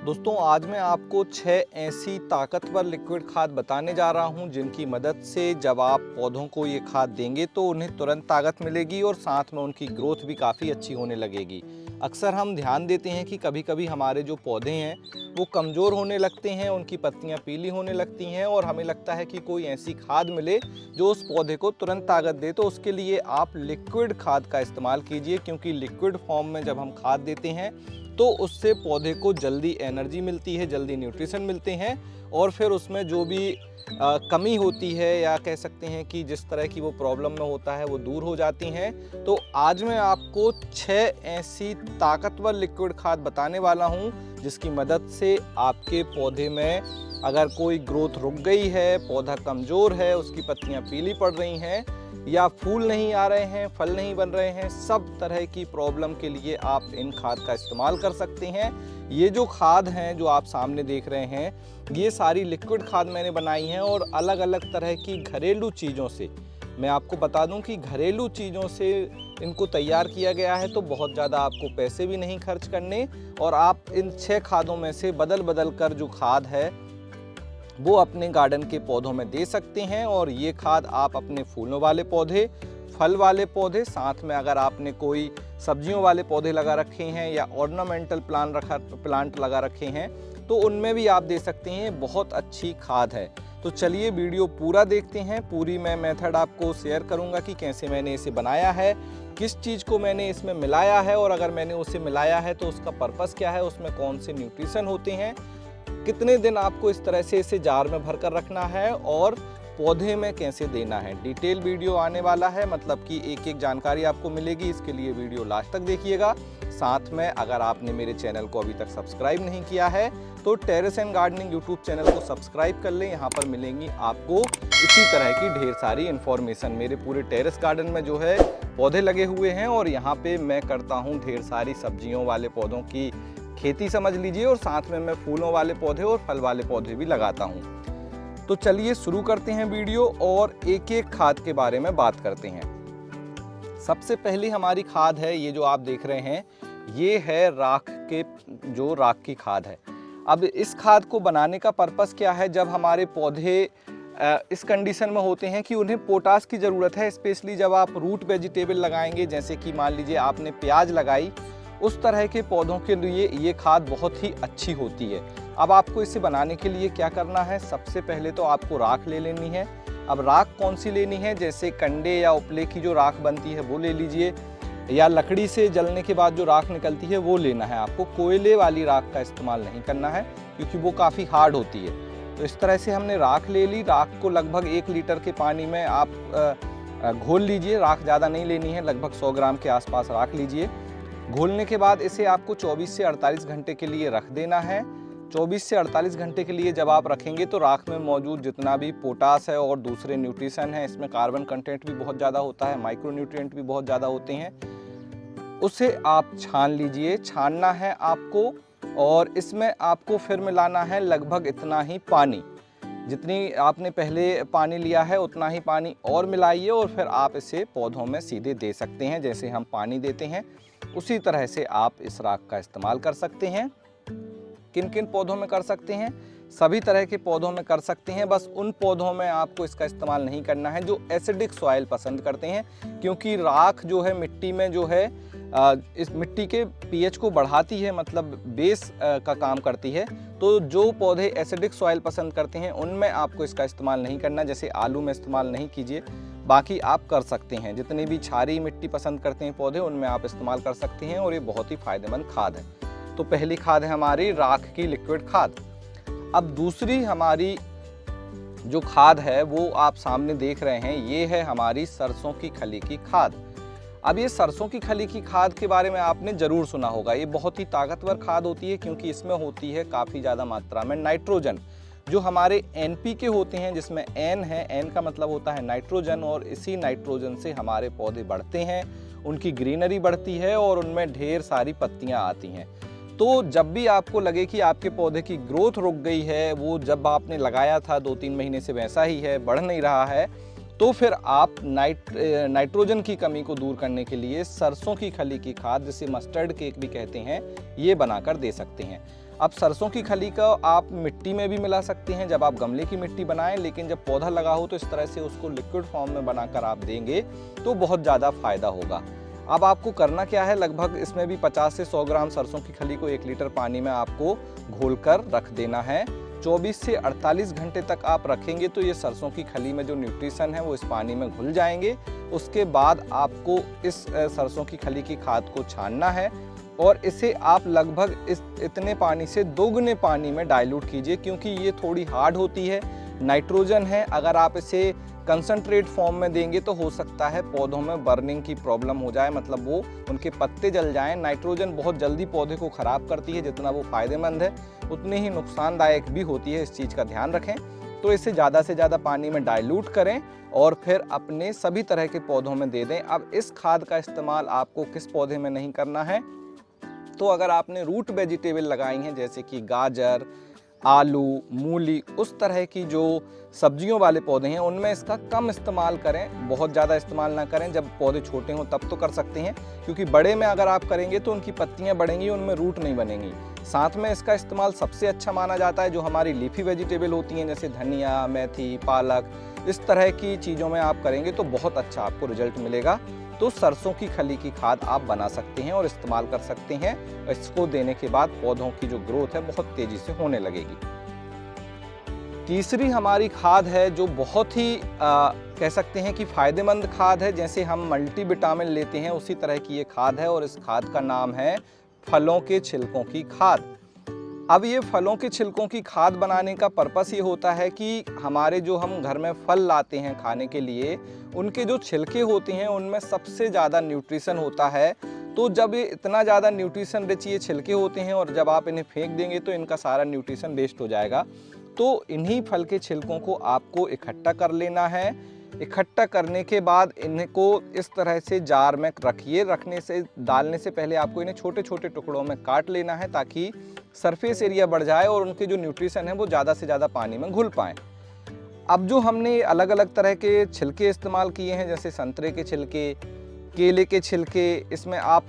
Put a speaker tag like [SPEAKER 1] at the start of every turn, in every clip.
[SPEAKER 1] दोस्तों आज मैं आपको 6 ऐसी ताकतवर लिक्विड खाद बताने जा रहा हूं जिनकी मदद से जब आप पौधों को ये खाद देंगे तो उन्हें तुरंत ताकत मिलेगी और साथ में उनकी ग्रोथ भी काफ़ी अच्छी होने लगेगी। अक्सर हम ध्यान देते हैं कि कभी कभी हमारे जो पौधे हैं वो कमज़ोर होने लगते हैं, उनकी पत्तियां पीली होने लगती हैं और हमें लगता है कि कोई ऐसी खाद मिले जो उस पौधे को तुरंत ताकत दे। तो उसके लिए आप लिक्विड खाद का इस्तेमाल कीजिए, क्योंकि लिक्विड फॉर्म में जब हम खाद देते हैं तो उससे पौधे को जल्दी एनर्जी मिलती है, जल्दी न्यूट्रिशन मिलते हैं और फिर उसमें जो भी कमी होती है या कह सकते हैं कि जिस तरह की वो प्रॉब्लम में होता है वो दूर हो जाती हैं। तो आज मैं आपको 6 ऐसी ताकतवर लिक्विड खाद बताने वाला हूं जिसकी मदद से आपके पौधे में अगर कोई ग्रोथ रुक गई है, पौधा कमज़ोर है, उसकी पत्तियां पीली पड़ रही हैं या फूल नहीं आ रहे हैं, फल नहीं बन रहे हैं, सब तरह की प्रॉब्लम के लिए आप इन खाद का इस्तेमाल कर सकते हैं। ये जो खाद हैं जो आप सामने देख रहे हैं, ये सारी लिक्विड खाद मैंने बनाई हैं और अलग अलग तरह की घरेलू चीज़ों से। मैं आपको बता दूं कि घरेलू चीज़ों से इनको तैयार किया गया है, तो बहुत ज़्यादा आपको पैसे भी नहीं खर्च करने और आप इन 6 खादों में से बदल बदल कर जो खाद है वो अपने गार्डन के पौधों में दे सकते हैं। और ये खाद आप अपने फूलों वाले पौधे, फल वाले पौधे, साथ में अगर आपने कोई सब्जियों वाले पौधे लगा रखे हैं या ऑर्नामेंटल प्लांट लगा रखे हैं तो उनमें भी आप दे सकते हैं। बहुत अच्छी खाद है। तो चलिए वीडियो पूरा देखते हैं। पूरी मैं मेथड आपको शेयर करूंगा कि कैसे मैंने इसे बनाया है, किस चीज़ को मैंने इसमें मिलाया है और अगर मैंने उसे मिलाया है तो उसका पर्पस क्या है, उसमें कौन से न्यूट्रिशन होते हैं, कितने दिन आपको इस तरह से इसे जार में भर कर रखना है और पौधे में कैसे देना है। डिटेल वीडियो आने वाला है, मतलब कि एक एक जानकारी आपको मिलेगी। इसके लिए वीडियो लास्ट तक देखिएगा। साथ में अगर आपने मेरे चैनल को अभी तक सब्सक्राइब नहीं किया है तो terrace and gardening YouTube channel को सब्सक्राइब कर लें। यहाँ पर मिलेंगी आपको इसी तरह की ढेर सारी इन्फॉर्मेशन। मेरे पूरे टेरेस गार्डन में जो है पौधे लगे हुए हैं और यहाँ पे मैं करता हूँ ढेर सारी सब्जियों वाले पौधों की खेती समझ लीजिए, और साथ में मैं फूलों वाले पौधे और फल वाले पौधे भी लगाता हूँ। तो चलिए शुरू करते हैं वीडियो और एक एक खाद के बारे में बात करते हैं। सबसे पहली हमारी खाद है, ये जो आप देख रहे हैं, ये है राख की खाद है। अब इस खाद को बनाने का पर्पस क्या है, जब हमारे पौधे इस कंडीशन में होते हैं कि उन्हें पोटास की ज़रूरत है, स्पेशली जब आप रूट वेजिटेबल लगाएंगे, जैसे कि मान लीजिए आपने प्याज लगाई, उस तरह के पौधों के लिए ये खाद बहुत ही अच्छी होती है। अब आपको इसे बनाने के लिए क्या करना है, सबसे पहले तो आपको राख ले लेनी है। अब राख कौन सी लेनी है, जैसे कंडे या उपले की जो राख बनती है वो ले लीजिए, या लकड़ी से जलने के बाद जो राख निकलती है वो लेना है आपको। कोयले वाली राख का इस्तेमाल नहीं करना है क्योंकि वो काफ़ी हार्ड होती है। तो इस तरह से हमने राख ले ली। राख को लगभग 1 लीटर के पानी में आप घोल लीजिए। राख ज़्यादा नहीं लेनी है, लगभग 100 ग्राम के आसपास राख लीजिए। घोलने के बाद इसे आपको 24 से 48 घंटे के लिए रख देना है। 24 से 48 घंटे के लिए जब आप रखेंगे तो राख में मौजूद जितना भी पोटास है और दूसरे न्यूट्रिशन है, इसमें कार्बन कंटेंट भी बहुत ज़्यादा होता है, माइक्रो न्यूट्रिएंट भी बहुत ज़्यादा होते हैं, उसे आप छान लीजिए। छानना है आपको और इसमें आपको फिर मिलाना है लगभग इतना ही पानी, जितनी आपने पहले पानी लिया है उतना ही पानी और मिलाइए और फिर आप इसे पौधों में सीधे दे सकते हैं। जैसे हम पानी देते हैं उसी तरह से आप इस राख का इस्तेमाल कर सकते हैं। किन किन पौधों में कर सकते हैं, सभी तरह के पौधों में कर सकते हैं। बस उन पौधों में आपको इसका इस्तेमाल नहीं करना है जो एसिडिक सॉइल पसंद करते हैं, क्योंकि राख जो है मिट्टी में जो है इस मिट्टी के पीएच को बढ़ाती है, मतलब बेस का काम करती है। तो जो पौधे एसिडिक सॉइल पसंद करते हैं उनमें आपको इसका इस्तेमाल नहीं करना, जैसे आलू में इस्तेमाल नहीं कीजिए। बाकी आप कर सकते हैं, जितनी भी क्षारीय मिट्टी पसंद करते हैं पौधे उनमें आप इस्तेमाल कर सकते हैं और ये बहुत ही फायदेमंद खाद है। तो पहली खाद है हमारी राख की लिक्विड खाद। अब दूसरी हमारी जो खाद है वो आप सामने देख रहे हैं, ये है हमारी सरसों की खली की खाद। अब ये सरसों की खली की खाद के बारे में आपने ज़रूर सुना होगा। ये बहुत ही ताकतवर खाद होती है क्योंकि इसमें होती है काफ़ी ज़्यादा मात्रा में नाइट्रोजन, जो हमारे NPK होते हैं, जिसमें N है, N का मतलब होता है नाइट्रोजन, और इसी नाइट्रोजन से हमारे पौधे बढ़ते हैं, उनकी ग्रीनरी बढ़ती है और उनमें ढेर सारी पत्तियां आती हैं। तो जब भी आपको लगे कि आपके पौधे की ग्रोथ रुक गई है, वो जब आपने लगाया था 2-3 महीने से वैसा ही है, बढ़ नहीं रहा है, तो फिर आप नाइट्रोजन की कमी को दूर करने के लिए सरसों की खली की खाद, जिसे मस्टर्ड केक भी कहते हैं, ये बनाकर दे सकते हैं। अब सरसों की खली का आप मिट्टी में भी मिला सकते हैं जब आप गमले की मिट्टी बनाएं, लेकिन जब पौधा लगा हो तो इस तरह से उसको लिक्विड फॉर्म में बनाकर आप देंगे तो बहुत ज़्यादा फायदा होगा। अब आपको करना क्या है, लगभग इसमें भी 50 से 100 ग्राम सरसों की खली को 1 लीटर पानी में आपको घोलकर रख देना है। 24 से 48 घंटे तक आप रखेंगे तो ये सरसों की खली में जो न्यूट्रिशन है वो इस पानी में घुल जाएंगे। उसके बाद आपको इस सरसों की खली की खाद को छानना है और इसे आप लगभग इतने पानी से दोगुने पानी में डाइल्यूट कीजिए, क्योंकि ये थोड़ी हार्ड होती है, नाइट्रोजन है। अगर आप इसे कंसंट्रेट फॉर्म में देंगे तो हो सकता है पौधों में बर्निंग की प्रॉब्लम हो जाए, मतलब वो उनके पत्ते जल जाएं। नाइट्रोजन बहुत जल्दी पौधे को ख़राब करती है, जितना वो फ़ायदेमंद है उतनी ही नुकसानदायक भी होती है, इस चीज़ का ध्यान रखें। तो इसे ज़्यादा से ज़्यादा पानी में डाइल्यूट करें और फिर अपने सभी तरह के पौधों में दे दें। अब इस खाद का इस्तेमाल आपको किस पौधे में नहीं करना है, तो अगर आपने रूट वेजिटेबल लगाई हैं जैसे कि गाजर, आलू, मूली, उस तरह की जो सब्जियों वाले पौधे हैं उनमें इसका कम इस्तेमाल करें, बहुत ज़्यादा इस्तेमाल ना करें। जब पौधे छोटे हों तब तो कर सकते हैं, क्योंकि बड़े में अगर आप करेंगे तो उनकी पत्तियां बढ़ेंगी, उनमें रूट नहीं बनेंगी। साथ में इसका इस्तेमाल सबसे अच्छा माना जाता है जो हमारी लीफी वेजिटेबल होती हैं, जैसे धनिया, मेथी, पालक, इस तरह की चीज़ों में आप करेंगे तो बहुत अच्छा आपको रिजल्ट मिलेगा। तो सरसों की खली की खाद आप बना सकते हैं और इस्तेमाल कर सकते हैं। इसको देने के बाद पौधों की जो ग्रोथ है बहुत तेज़ी से होने लगेगी। तीसरी हमारी खाद है जो बहुत ही कह सकते हैं कि फ़ायदेमंद खाद है। जैसे हम मल्टीविटामिन लेते हैं उसी तरह की ये खाद है और इस खाद का नाम है फलों के छिलकों की खाद। अब ये फलों के छिलकों की खाद बनाने का पर्पस ये होता है कि हमारे जो हम घर में फल लाते हैं खाने के लिए, उनके जो छिलके होते हैं उनमें सबसे ज़्यादा न्यूट्रिशन होता है। तो जब ये इतना ज़्यादा न्यूट्रिशन रिच ये छिलके होते हैं और जब आप इन्हें फेंक देंगे तो इनका सारा न्यूट्रिशन वेस्ट हो जाएगा। तो इन्हीं फल के छिलकों को आपको इकट्ठा कर लेना है। इकट्ठा करने के बाद इनको इस तरह से जार में रखिए। डालने से पहले आपको इन्हें छोटे छोटे टुकड़ों में काट लेना है ताकि सरफेस एरिया बढ़ जाए और उनके जो न्यूट्रिशन है वो ज़्यादा से ज़्यादा पानी में घुल पाएँ। अब जो हमने अलग अलग तरह के छिलके इस्तेमाल किए हैं, जैसे संतरे के छिलके, केले के छिलके, इसमें आप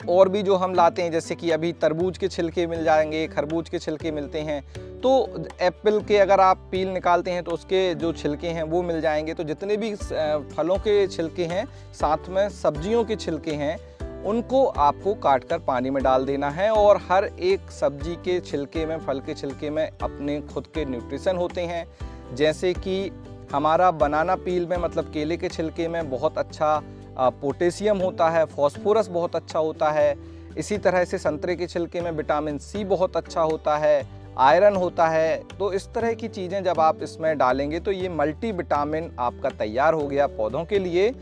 [SPEAKER 1] और भी जो हम लाते हैं जैसे कि अभी तरबूज के छिलके मिल जाएंगे, खरबूज के छिलके मिलते हैं, तो एप्पल के अगर आप पील निकालते हैं तो उसके जो छिलके हैं वो मिल जाएंगे। तो जितने भी फलों के छिलके हैं, साथ में सब्जियों के छिलके हैं, उनको आपको काट कर पानी में डाल देना है। और हर एक सब्जी के छिलके में, फल के छिलके में अपने खुद के न्यूट्रिशन होते हैं। जैसे कि हमारा बनाना पील में, मतलब केले के छिलके में बहुत अच्छा पोटेशियम होता है, फॉस्फोरस बहुत अच्छा होता है। इसी तरह से संतरे के छिलके में विटामिन सी बहुत अच्छा होता है, आयरन होता है। तो इस तरह की चीज़ें जब आप इसमें डालेंगे तो ये मल्टी विटामिन आपका तैयार हो गया पौधों के लिए।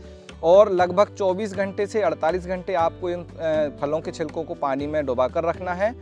[SPEAKER 1] और लगभग 24 घंटे से 48 घंटे आपको इन फलों के छिलकों को पानी में डुबा कर रखना है।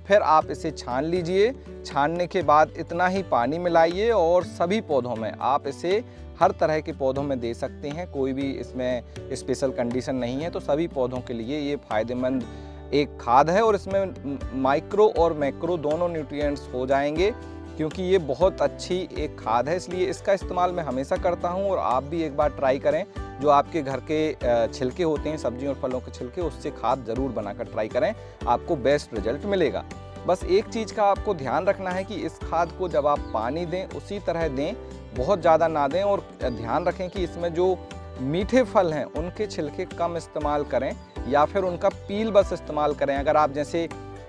[SPEAKER 1] फिर आप इसे छान लीजिए। छानने के बाद इतना ही पानी मिलाइए और सभी पौधों में आप इसे हर तरह के पौधों में दे सकते हैं, कोई भी इसमें स्पेशल कंडीशन नहीं है। तो सभी पौधों के लिए ये फ़ायदेमंद एक खाद है और इसमें माइक्रो और मैक्रो दोनों न्यूट्रिएंट्स हो जाएंगे, क्योंकि ये बहुत अच्छी एक खाद है। इसलिए इसका इस्तेमाल मैं हमेशा करता हूँ और आप भी एक बार ट्राई करें। जो आपके घर के छिलके होते हैं, सब्जियों और फलों के छिलके, उससे खाद ज़रूर बनाकर ट्राई करें, आपको बेस्ट रिजल्ट मिलेगा। बस एक चीज़ का आपको ध्यान रखना है कि इस खाद को जब आप पानी दें उसी तरह दें, बहुत ज़्यादा ना दें। और ध्यान रखें कि इसमें जो मीठे फल हैं उनके छिलके कम इस्तेमाल करें या फिर उनका पील बस इस्तेमाल करें। अगर आप जैसे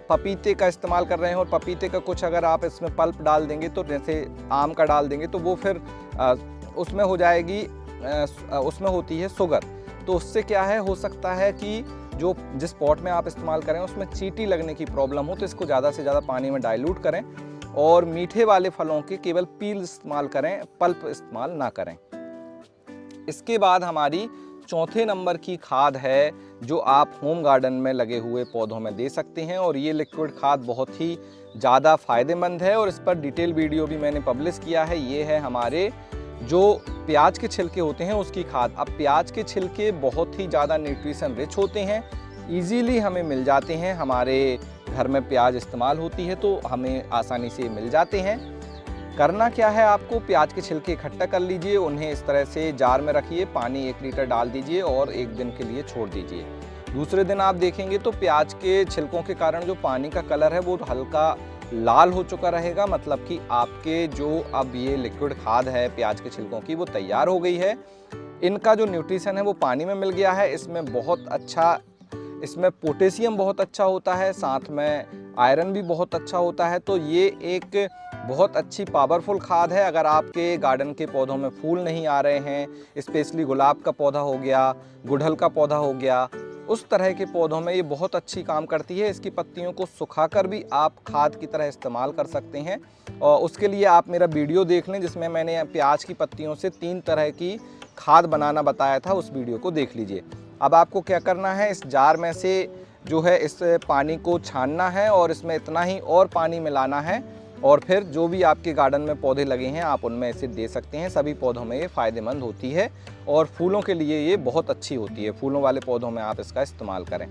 [SPEAKER 1] पपीते का इस्तेमाल कर रहे हैं और पपीते का कुछ अगर आप इसमें पल्प डाल देंगे, तो जैसे आम का डाल देंगे, तो वो फिर उसमें हो जाएगी, उसमें होती है शुगर। तो उससे क्या है, हो सकता है कि जो जिस पॉट में आप इस्तेमाल करें उसमें चींटी लगने की प्रॉब्लम हो। तो इसको ज़्यादा से ज़्यादा पानी में डाइल्यूट करें और मीठे वाले फलों के केवल पील इस्तेमाल करें, पल्प इस्तेमाल ना करें। इसके बाद हमारी चौथे नंबर की खाद है जो आप होम गार्डन में लगे हुए पौधों में दे सकते हैं। और ये लिक्विड खाद बहुत ही ज़्यादा फ़ायदेमंद है और इस पर डिटेल वीडियो भी मैंने पब्लिश किया है। ये है हमारे जो प्याज के छिलके होते हैं उसकी खाद। अब प्याज के छिलके बहुत ही ज़्यादा न्यूट्रिशन रिच होते हैं, ईजीली हमें मिल जाते हैं। हमारे घर में प्याज इस्तेमाल होती है तो हमें आसानी से मिल जाते हैं। करना क्या है, आपको प्याज के छिलके इकट्ठा कर लीजिए, उन्हें इस तरह से जार में रखिए, पानी 1 लीटर डाल दीजिए और 1 दिन के लिए छोड़ दीजिए। दूसरे दिन आप देखेंगे तो प्याज के छिलकों के कारण जो पानी का कलर है वो हल्का लाल हो चुका रहेगा, मतलब कि आपके जो अब ये लिक्विड खाद है प्याज के छिलकों की वो तैयार हो गई है। इनका जो न्यूट्रिशन है वो पानी में मिल गया है। इसमें पोटेशियम बहुत अच्छा होता है, साथ में आयरन भी बहुत अच्छा होता है। तो ये एक बहुत अच्छी पावरफुल खाद है। अगर आपके गार्डन के पौधों में फूल नहीं आ रहे हैं, स्पेशली गुलाब का पौधा हो गया, गुड़हल का पौधा हो गया, उस तरह के पौधों में ये बहुत अच्छी काम करती है। इसकी पत्तियों को सुखाकर भी आप खाद की तरह इस्तेमाल कर सकते हैं। और उसके लिए आप मेरा वीडियो देख लें जिसमें मैंने प्याज की पत्तियों से 3 तरह की खाद बनाना बताया था, उस वीडियो को देख लीजिए। अब आपको क्या करना है, इस जार में से जो है इस पानी को छानना है और इसमें इतना ही और पानी मिलाना है, और फिर जो भी आपके गार्डन में पौधे लगे हैं आप उनमें इसे दे सकते हैं। सभी पौधों में ये फ़ायदेमंद होती है और फूलों के लिए ये बहुत अच्छी होती है। फूलों वाले पौधों में आप इसका इस्तेमाल करें।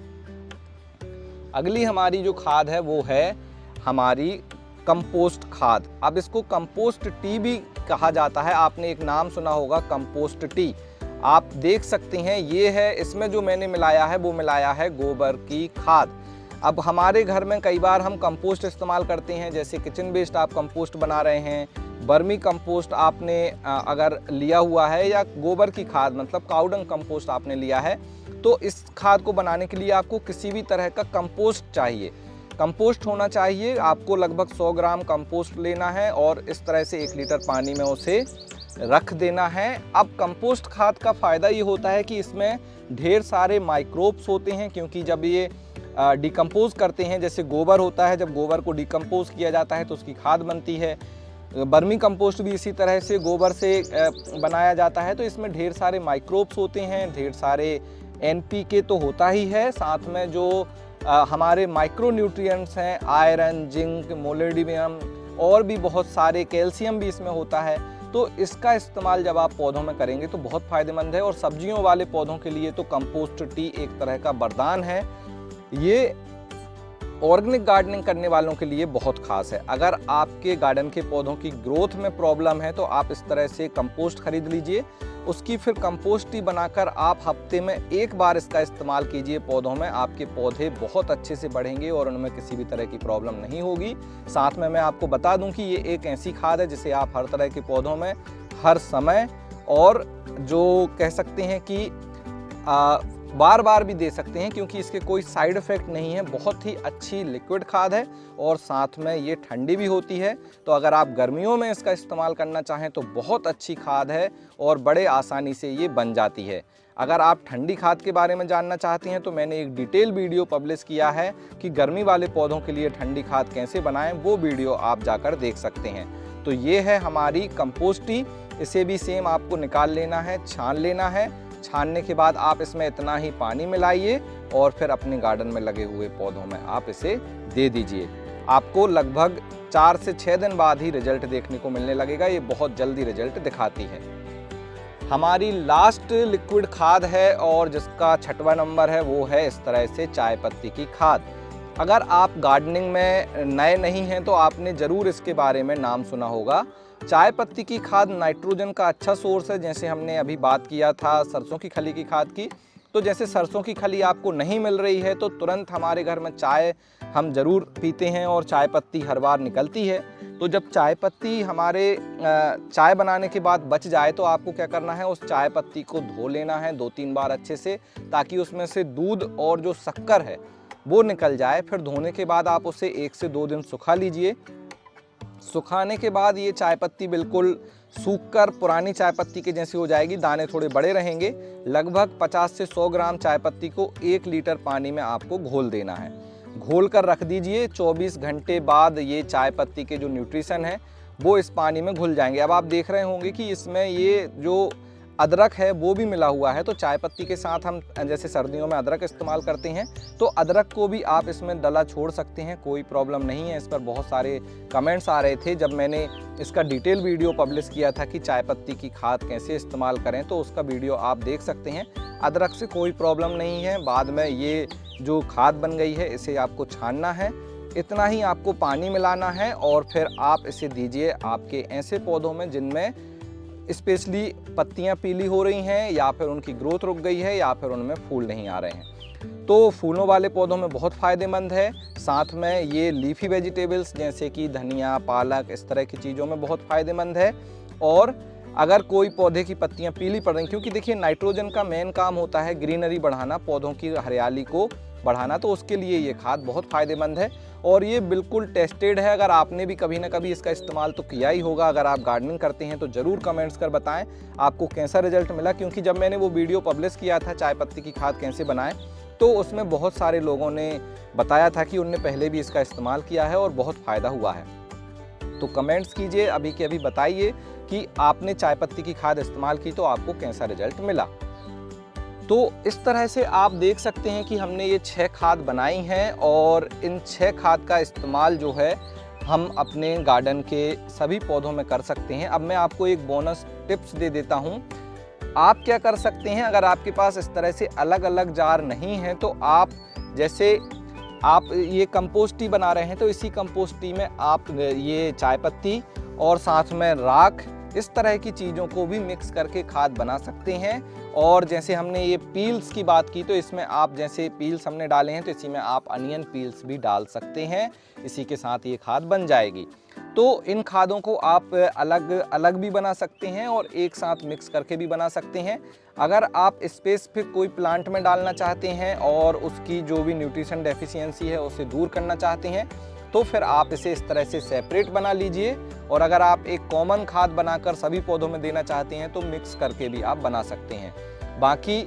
[SPEAKER 1] अगली हमारी जो खाद है वो है हमारी कंपोस्ट खाद। अब इसको कंपोस्ट टी भी कहा जाता है। आपने एक नाम सुना होगा कंपोस्ट टी। आप देख सकते हैं ये है, इसमें जो मैंने मिलाया है वो मिलाया है गोबर की खाद। अब हमारे घर में कई बार हम कंपोस्ट इस्तेमाल करते हैं, जैसे किचन वेस्ट आप कंपोस्ट बना रहे हैं, वर्मी कंपोस्ट आपने अगर लिया हुआ है, या गोबर की खाद मतलब काउडंग कंपोस्ट आपने लिया है, तो इस खाद को बनाने के लिए आपको किसी भी तरह का कंपोस्ट चाहिए। कंपोस्ट होना चाहिए। आपको लगभग 100 ग्राम कंपोस्ट लेना है और इस तरह से 1 लीटर पानी में उसे रख देना है। अब कंपोस्ट खाद का फ़ायदा ये होता है कि इसमें ढेर सारे माइक्रोब्स होते हैं, क्योंकि जब ये डिकम्पोज करते हैं, जैसे गोबर होता है, जब गोबर को डिकम्पोज किया जाता है तो उसकी खाद बनती है। वर्मी कंपोस्ट भी इसी तरह से गोबर से बनाया जाता है। तो इसमें ढेर सारे माइक्रोब्स होते हैं, ढेर सारे NPK तो होता ही है, साथ में जो हमारे माइक्रो न्यूट्रिएंट्स हैं, आयरन, जिंक, मोलिब्डेनम और भी बहुत सारे, कैल्शियम भी इसमें होता है। तो इसका इस्तेमाल जब आप पौधों में करेंगे तो बहुत फ़ायदेमंद है। और सब्जियों वाले पौधों के लिए तो कंपोस्ट टी एक तरह का वरदान है। ये ऑर्गेनिक गार्डनिंग करने वालों के लिए बहुत खास है। अगर आपके गार्डन के पौधों की ग्रोथ में प्रॉब्लम है तो आप इस तरह से कंपोस्ट खरीद लीजिए, उसकी फिर कंपोस्ट टी बनाकर आप हफ्ते में 1 बार इसका इस्तेमाल कीजिए पौधों में। आपके पौधे बहुत अच्छे से बढ़ेंगे और उनमें किसी भी तरह की प्रॉब्लम नहीं होगी। साथ में मैं आपको बता दूं कि ये एक ऐसी खाद है जिसे आप हर तरह के पौधों में हर समय, और जो कह सकते हैं कि बार बार भी दे सकते हैं, क्योंकि इसके कोई साइड इफ़ेक्ट नहीं है। बहुत ही अच्छी लिक्विड खाद है और साथ में ये ठंडी भी होती है। तो अगर आप गर्मियों में इसका इस्तेमाल करना चाहें तो बहुत अच्छी खाद है और बड़े आसानी से ये बन जाती है। अगर आप ठंडी खाद के बारे में जानना चाहते हैं तो मैंने एक डिटेल वीडियो पब्लिश किया है कि गर्मी वाले पौधों के लिए ठंडी खाद कैसे बनाएं, वो वीडियो आप जाकर देख सकते हैं। तो ये है हमारी कंपोस्ट टी। इसे भी सेम आपको निकाल लेना है, छान लेना है। छानने के बाद आप इसमें इतना ही पानी मिलाइए और फिर अपने गार्डन में लगे हुए पौधों में आप इसे दे दीजिए। आपको लगभग 4 से 6 दिन बाद ही रिजल्ट देखने को मिलने लगेगा। ये बहुत जल्दी रिजल्ट दिखाती है। हमारी लास्ट लिक्विड खाद है और जिसका 6वां नंबर है वो है इस तरह से चाय पत्ती की खाद। अगर आप गार्डनिंग में नए नहीं हैं तो आपने ज़रूर इसके बारे में नाम सुना होगा। चाय पत्ती की खाद नाइट्रोजन का अच्छा सोर्स है। जैसे हमने अभी बात किया था सरसों की खली की खाद की, तो जैसे सरसों की खली आपको नहीं मिल रही है तो तुरंत हमारे घर में चाय हम ज़रूर पीते हैं और चाय पत्ती हर बार निकलती है। तो जब चाय पत्ती हमारे चाय बनाने के बाद बच जाए तो आपको क्या करना है, उस चाय पत्ती को धो लेना है 2-3 बार अच्छे से, ताकि उसमें से दूध और जो शक्कर है वो निकल जाए। फिर धोने के बाद आप उसे 1 से 2 दिन सुखा लीजिए। सुखाने के बाद ये चाय पत्ती बिल्कुल सूखकर पुरानी चाय पत्ती के जैसी हो जाएगी, दाने थोड़े बड़े रहेंगे। लगभग 50 से 100 ग्राम चाय पत्ती को 1 लीटर पानी में आपको घोल देना है। घोल कर रख दीजिए। 24 घंटे बाद ये चाय पत्ती के जो न्यूट्रिशन है वो इस पानी में घुल जाएंगे। अब आप देख रहे होंगे कि इसमें ये जो अदरक है वो भी मिला हुआ है। तो चाय पत्ती के साथ हम जैसे सर्दियों में अदरक इस्तेमाल करते हैं तो अदरक को भी आप इसमें डला छोड़ सकते हैं, कोई प्रॉब्लम नहीं है। इस पर बहुत सारे कमेंट्स आ रहे थे जब मैंने इसका डिटेल वीडियो पब्लिश किया था कि चाय पत्ती की खाद कैसे इस्तेमाल करें, तो उसका वीडियो आप देख सकते हैं। अदरक से कोई प्रॉब्लम नहीं है। बाद में ये जो खाद बन गई है इसे आपको छानना है, इतना ही आपको पानी मिलाना है और फिर आप इसे दीजिए आपके ऐसे पौधों में जिनमें स्पेशली पत्तियां पीली हो रही हैं या फिर उनकी ग्रोथ रुक गई है या फिर उनमें फूल नहीं आ रहे हैं। तो फूलों वाले पौधों में बहुत फ़ायदेमंद है। साथ में ये लीफी वेजिटेबल्स जैसे कि धनिया, पालक, इस तरह की चीज़ों में बहुत फ़ायदेमंद है। और अगर कोई पौधे की पत्तियां पीली पड़ रही, क्योंकि देखिए नाइट्रोजन का मेन काम होता है ग्रीनरी बढ़ाना, पौधों की हरियाली को बढ़ाना, तो उसके लिए ये खाद बहुत फ़ायदेमंद है और ये बिल्कुल टेस्टेड है। अगर आपने भी कभी ना कभी इसका इस्तेमाल तो किया ही होगा, अगर आप गार्डनिंग करते हैं तो ज़रूर कमेंट्स कर बताएं आपको कैसा रिजल्ट मिला। क्योंकि जब मैंने वो वीडियो पब्लिश किया था चाय पत्ती की खाद कैसे बनाएं, तो उसमें बहुत सारे लोगों ने बताया था कि उनने पहले भी इसका इस्तेमाल किया है और बहुत फ़ायदा हुआ है। तो कमेंट्स कीजिए, अभी के अभी बताइए कि आपने चाय पत्ती की खाद इस्तेमाल की तो आपको कैसा रिजल्ट मिला। तो इस तरह से आप देख सकते हैं कि हमने ये 6 खाद बनाई हैं और इन 6 खाद का इस्तेमाल जो है हम अपने गार्डन के सभी पौधों में कर सकते हैं। अब मैं आपको एक बोनस टिप्स दे देता हूँ। आप क्या कर सकते हैं, अगर आपके पास इस तरह से अलग अलग जार नहीं हैं तो आप जैसे आप ये कंपोस्ट ही बना रहे हैं तो इसी कंपोस्ट में आप ये चाय पत्ती और साथ में राख, इस तरह की चीज़ों को भी मिक्स करके खाद बना सकते हैं। और जैसे हमने ये पील्स की बात की तो इसमें आप जैसे पील्स हमने डाले हैं तो इसी में आप अनियन पील्स भी डाल सकते हैं, इसी के साथ ये खाद बन जाएगी। तो इन खादों को आप अलग अलग भी बना सकते हैं और एक साथ मिक्स करके भी बना सकते हैं। अगर आप स्पेसिफिक कोई प्लांट में डालना चाहते हैं और उसकी जो भी न्यूट्रिशन डेफिशिएंसी है उसे दूर करना चाहते हैं तो फिर आप इसे इस तरह से सेपरेट बना लीजिए। और अगर आप एक कॉमन खाद बनाकर सभी पौधों में देना चाहते हैं तो मिक्स करके भी आप बना सकते हैं। बाकी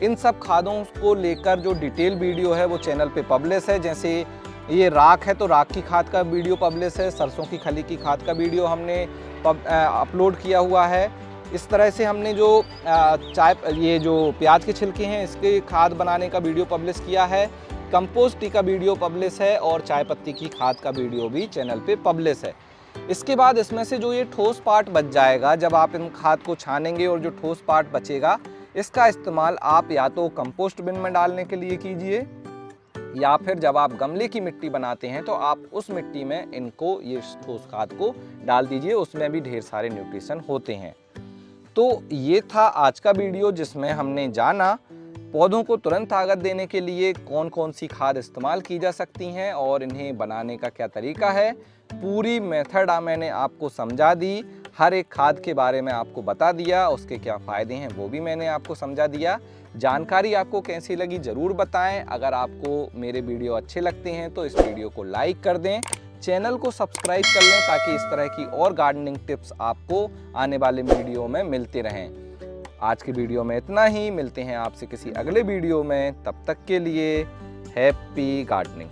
[SPEAKER 1] इन सब खादों को लेकर जो डिटेल वीडियो है वो चैनल पे पब्लिश है। जैसे ये राख है तो राख की खाद का वीडियो पब्लिश है, सरसों की खली की खाद का वीडियो हमने अपलोड किया हुआ है। इस तरह से हमने जो ये जो प्याज के छिलके हैं इसके खाद बनाने का वीडियो पब्लिश किया है, कंपोस्ट टी का वीडियो पब्लिश है और चाय पत्ती की खाद का वीडियो भी चैनल पे पब्लिश है। इसके बाद इसमें से जो ये ठोस पार्ट बच जाएगा, जब आप इन खाद को छानेंगे और जो ठोस पार्ट बचेगा इसका इस्तेमाल आप या तो कंपोस्ट बिन में डालने के लिए कीजिए या फिर जब आप गमले की मिट्टी बनाते हैं तो आप उस मिट्टी में इनको ये ठोस खाद को डाल दीजिए, उसमें भी ढेर सारे न्यूट्रिशन होते हैं। तो ये था आज का वीडियो जिसमें हमने जाना पौधों को तुरंत ताकत देने के लिए कौन कौन सी खाद इस्तेमाल की जा सकती हैं और इन्हें बनाने का क्या तरीका है। पूरी मेथड मैंने आपको समझा दी, हर एक खाद के बारे में आपको बता दिया, उसके क्या फ़ायदे हैं वो भी मैंने आपको समझा दिया। जानकारी आपको कैसी लगी ज़रूर बताएं। अगर आपको मेरे वीडियो अच्छे लगते हैं तो इस वीडियो को लाइक कर दें, चैनल को सब्सक्राइब कर लें ताकि इस तरह की और गार्डनिंग टिप्स आपको आने वाले वीडियो में मिलते रहें। आज की वीडियो में इतना ही, मिलते हैं आपसे किसी अगले वीडियो में, तब तक के लिए हैप्पी गार्डनिंग।